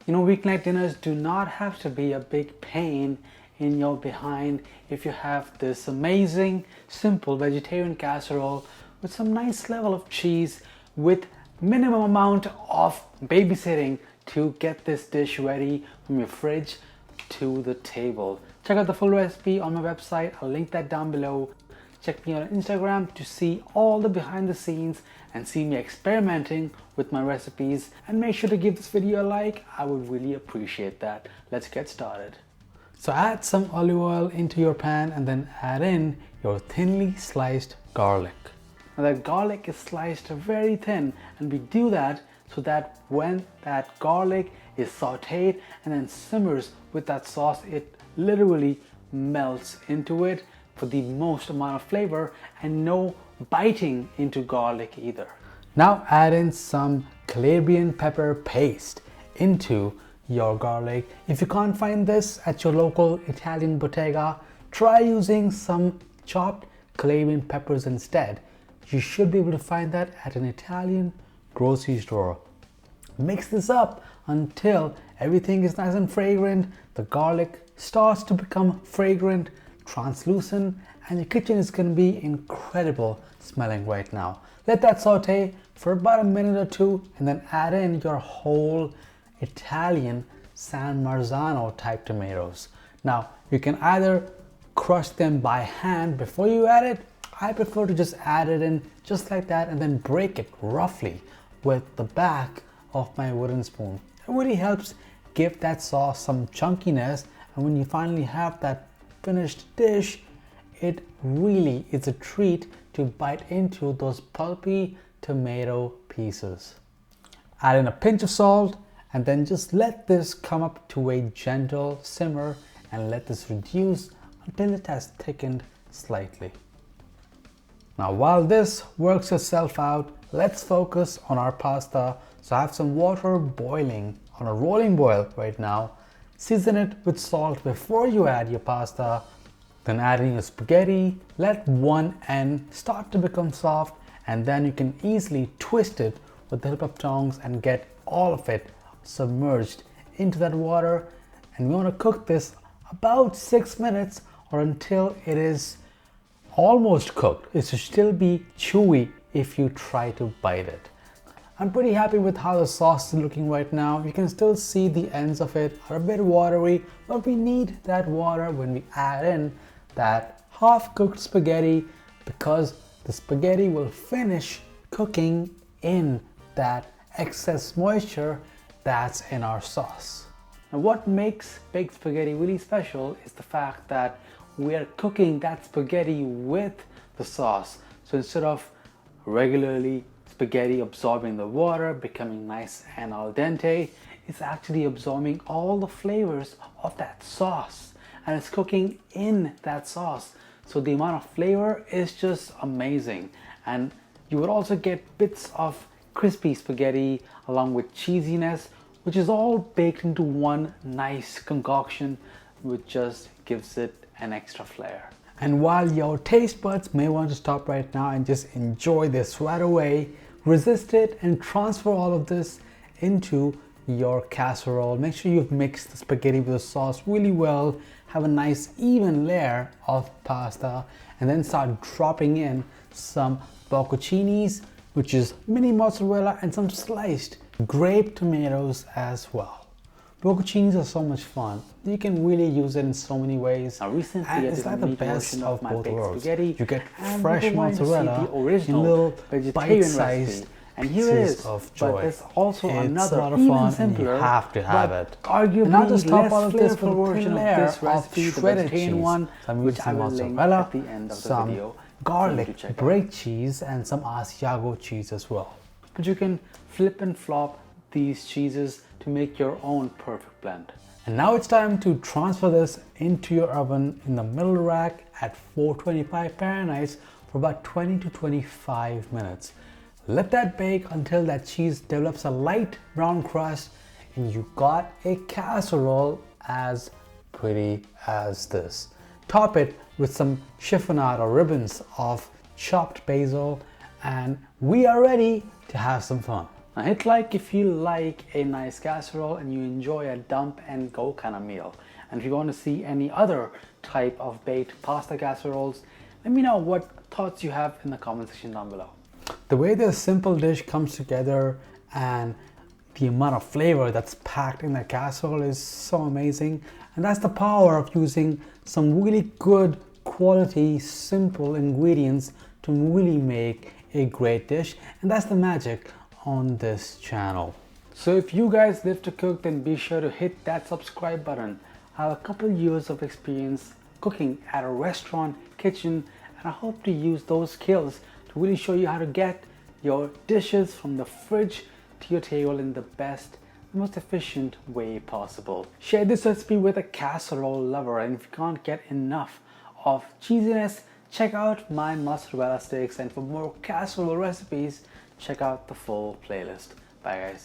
Weeknight dinners do not have to be a big pain in your behind if you have this amazing, simple vegetarian casserole with some nice level of cheese with minimum amount of babysitting to get this dish ready from your fridge to the table. Check out the full recipe on my website. I'll link that down below. Check me out on Instagram to see all the behind the scenes and see me experimenting with my recipes, and make sure to give this video a like. I would really appreciate that. Let's get started. So add some olive oil into your pan and then add in your thinly sliced garlic. Now that garlic is sliced very thin, and we do that so that when that garlic is sauteed and then simmers with that sauce, it literally melts into it for the most amount of flavor and no biting into garlic either. Now add in some Calabrian pepper paste into your garlic. If you can't find this at your local Italian bottega, try using some chopped Calabrian peppers instead. You should be able to find that at an Italian grocery store. Mix this up until everything is nice and fragrant. The garlic starts to become fragrant, translucent, and your kitchen is going to be incredible smelling right now. Let that saute for about a minute or two and then add in your whole Italian San Marzano type tomatoes. Now you can either crush them by hand before you add it. I prefer to just add it in just like that and then break it roughly with the back of my wooden spoon. It really helps give that sauce some chunkiness, and when you finally have that finished dish, it really is a treat to bite into those pulpy tomato pieces. Add in a pinch of salt and then just let this come up to a gentle simmer and let this reduce until it has thickened slightly. Now while this works itself out, let's focus on our pasta. So I have some water boiling on a rolling boil right now. Season it with salt before you add your pasta. Then add in your spaghetti. Let one end start to become soft, and then you can easily twist it with the help of tongs and get all of it submerged into that water. And we want to cook this about 6 minutes or until it is almost cooked. It should still be chewy if you try to bite it. I'm pretty happy with how the sauce is looking right now. You can still see the ends of it are a bit watery, but we need that water when we add in that half-cooked spaghetti, because the spaghetti will finish cooking in that excess moisture that's in our sauce. Now what makes baked spaghetti really special is the fact that we are cooking that spaghetti with the sauce. So instead of regularly spaghetti absorbing the water, becoming nice and al dente, it's actually absorbing all the flavors of that sauce, and it's cooking in that sauce. So the amount of flavor is just amazing, and you would also get bits of crispy spaghetti along with cheesiness, which is all baked into one nice concoction, which just gives it an extra flair. And while your taste buds may want to stop right now and just enjoy this right away, resist it and transfer all of this into your casserole. Make sure you've mixed the spaghetti with the sauce really well. Have a nice even layer of pasta, and then start dropping in some bocconcinis, which is mini mozzarella, and some sliced grape tomatoes as well. Bocconcinis are so much fun. You can really use it in so many ways. Now recently I did like the best of both worlds. Spaghetti. You get fresh mozzarella in little bite-sized and here it is of joy. But there's also another even simpler, you have to have it. Arguably not just top all of this with a thin layer of shredded cheese, one, which I will link at the end of the video. Garlic, break cheese, and some Asiago cheese as well. But you can flip and flop these cheeses to make your own perfect blend. And now it's time to transfer this into your oven in the middle rack at 425 Fahrenheit for about 20 to 25 minutes. Let that bake until that cheese develops a light brown crust, and you got a casserole as pretty as this. Top it with some chiffonade or ribbons of chopped basil, and we are ready to have some fun. Now hit like if you like a nice casserole and you enjoy a dump and go kind of meal. And if you want to see any other type of baked pasta casseroles, let me know what thoughts you have in the comment section down below. The way this simple dish comes together and the amount of flavor that's packed in that casserole is so amazing. And that's the power of using some really good quality, simple ingredients to really make a great dish. And that's the magic on this channel. So if you guys live to cook, then be sure to hit that subscribe button. I have a couple years of experience cooking at a restaurant kitchen, and I hope to use those skills to really show you how to get your dishes from the fridge to your table in the best, most efficient way possible. Share this recipe with a casserole lover, and if you can't get enough of cheesiness, check out my mozzarella sticks, and for more casserole recipes, check out the full playlist. Bye guys.